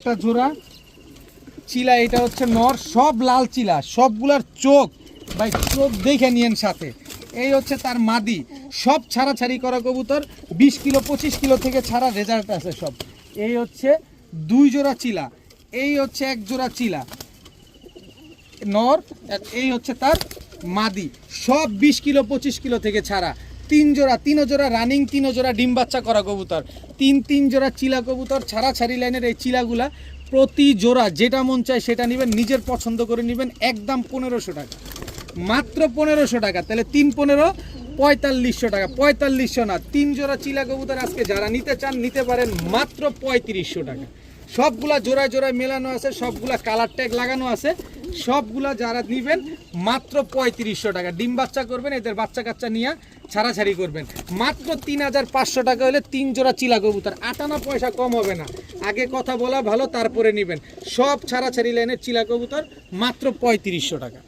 একটা জোড়া চিলা, এটা হচ্ছে নর, সব লাল চিলা, সবগুলার চোখ ভাই চোখ দেখে নিয়েন সাথে। এই হচ্ছে তার মাদি, সব ছাড়াছাড়ি করা কবুতর, 20 কিলো 25 কিলো থেকে ছাড়া রেজাল্ট আছে সব। এই হচ্ছে 2 জোড়া চিলা, এই হচ্ছে 1 জোড়া চিলা নর, এই হচ্ছে তার মাদি, সব 20 কিলো 25 কিলো থেকে ছাড়া। 3 জোড়া রানিং, 3 জোড়া ডিম বাচ্চা করা কবুতর, 3 জোড়া চিলা কবুতর, ছাড়াছাড়ি লাইনের এই চিলাগুলা প্রতি জোড়া যেটা মন চায় সেটা নেবেন, নিজের পছন্দ করে নেবেন, একদম 1500 টাকা, মাত্র 1500 টাকা। তাহলে 3 15 4500 টাকা, 4500 না, 3 জোড়া চিলা কবুতর আজকে যারা নিতে চান নিতে পারেন মাত্র 3500 টাকা। সবগুলা জোড়ায় জোড়ায় মেলানো আছে, সবগুলা কালার ট্যাগ লাগানো আছে, সবগুলা যারা নেবেন মাত্র 3500 টাকা। ডিম বাচ্চা করবেন, এদের বাচ্চা কাচ্চা নিয়ে ছাড়াছাড়ি করবেন, মাত্র 3500 টাকা হলে 3 জোড়া চিলা কবুতর, 58 পয়সা কম হবে না। আগে কথা বলা ভালো, তারপরে নেবেন। সব ছাড়াছাড়ি লাইনের চিলা কবুতর মাত্র 3500 টাকা।